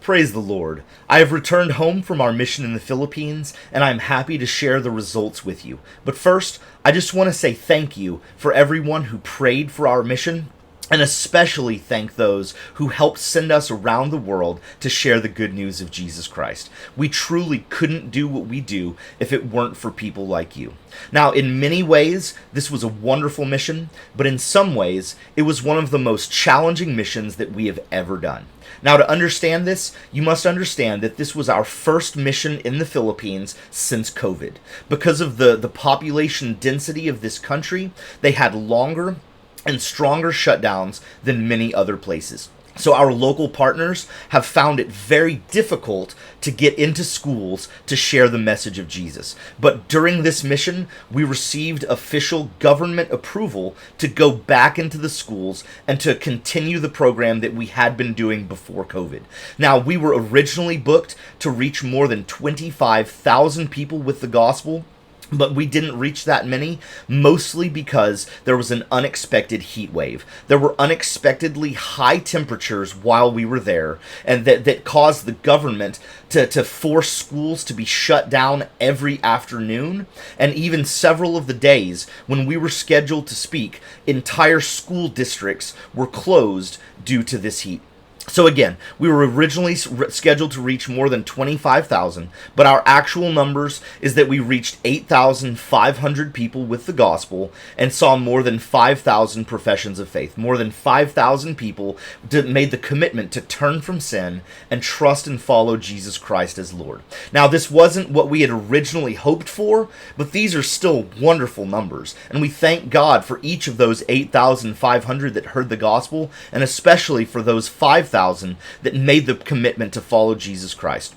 Praise the Lord. I have returned home from our mission in the Philippines, and I'm happy to share the results with you. But first, I just want to say thank you for everyone who prayed for our mission, and especially thank those who helped send us around the world to share the good news of Jesus Christ. We truly couldn't do what we do if it weren't for people like you. Now, in many ways, this was a wonderful mission, but in some ways, it was one of the most challenging missions that we have ever done. Now, to understand this, you must understand that this was our first mission in the Philippines since COVID. Because of the population density of this country, they had longer and stronger shutdowns than many other places. So our local partners have found it very difficult to get into schools to share the message of Jesus. But during this mission, we received official government approval to go back into the schools and to continue the program that we had been doing before COVID. Now, we were originally booked to reach more than 25,000 people with the gospel, but we didn't reach that many, mostly because there was an unexpected heat wave. There were unexpectedly high temperatures while we were there, and that caused the government to force schools to be shut down every afternoon, and even several of the days when we were scheduled to speak, entire school districts were closed due to this heat. So again, we were originally scheduled to reach more than 25,000, but our actual numbers is that we reached 8,500 people with the gospel and saw more than 5,000 professions of faith. More than 5,000 people made the commitment to turn from sin and trust and follow Jesus Christ as Lord. Now, this wasn't what we had originally hoped for, but these are still wonderful numbers, and we thank God for each of those 8,500 that heard the gospel, and especially for those 5,000 that made the commitment to follow Jesus Christ.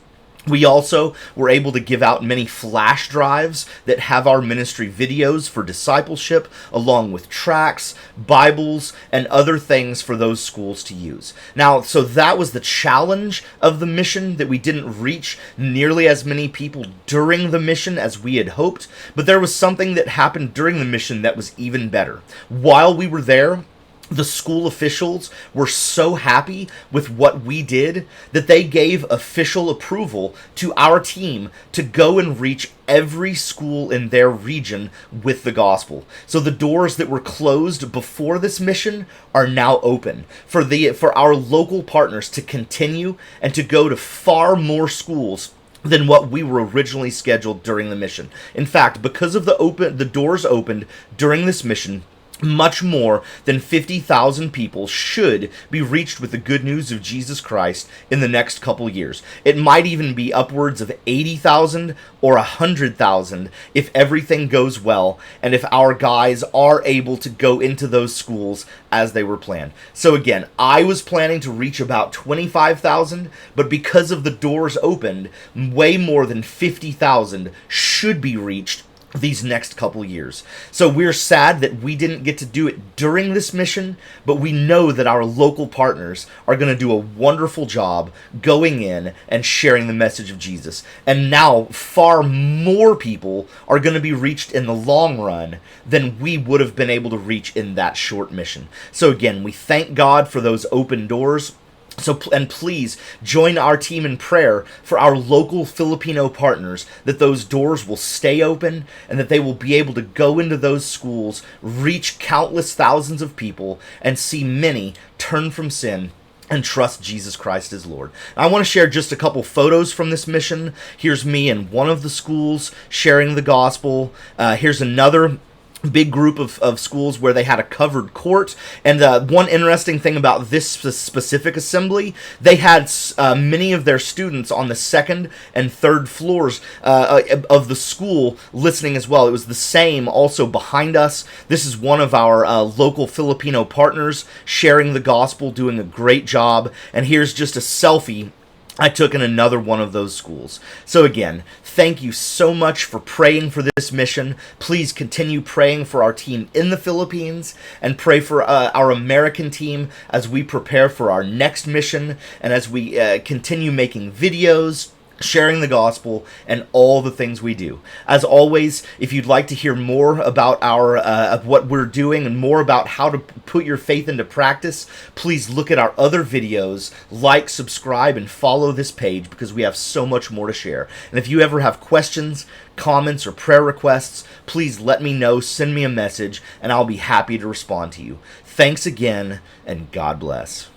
We also were able to give out many flash drives that have our ministry videos for discipleship, along with tracts, Bibles, and other things for those schools to use. Now, so that was the challenge of the mission, that we didn't reach nearly as many people during the mission as we had hoped, but there was something that happened during the mission that was even better. While we were there, the school officials were so happy with what we did that they gave official approval to our team to go and reach every school in their region with the gospel. So the doors that were closed before this mission are now open for our local partners to continue and to go to far more schools than what we were originally scheduled during the mission. In fact, because of the doors opened during this mission, much more than 50,000 people should be reached with the good news of Jesus Christ in the next couple years. It might even be upwards of 80,000 or 100,000 if everything goes well and if our guys are able to go into those schools as they were planned. So again, I was planning to reach about 25,000, but because of the doors opened, way more than 50,000 should be reached these next couple years. So we're sad that we didn't get to do it during this mission, but we know that our local partners are going to do a wonderful job going in and sharing the message of Jesus. And now far more people are going to be reached in the long run than we would have been able to reach in that short mission. So again, we thank God for those open doors. And please join our team in prayer for our local Filipino partners, that those doors will stay open and that they will be able to go into those schools, reach countless thousands of people, and see many turn from sin and trust Jesus Christ as Lord. I want to share just a couple photos from this mission. Here's me in one of the schools sharing the gospel. Here's another big group of schools where they had a covered court. And one interesting thing about this specific assembly, they had many of their students on the second and third floors of the school listening as well. It was the same also behind us. This is one of our local Filipino partners sharing the gospel, doing a great job. And here's just a selfie I took in another one of those schools. So again, thank you so much for praying for this mission. Please continue praying for our team in the Philippines, and pray for our American team as we prepare for our next mission and as we continue making videos sharing the gospel, and all the things we do. As always, if you'd like to hear more about our of what we're doing and more about how to put your faith into practice, please look at our other videos, like, subscribe, and follow this page because we have so much more to share. And if you ever have questions, comments, or prayer requests, please let me know, send me a message, and I'll be happy to respond to you. Thanks again, and God bless.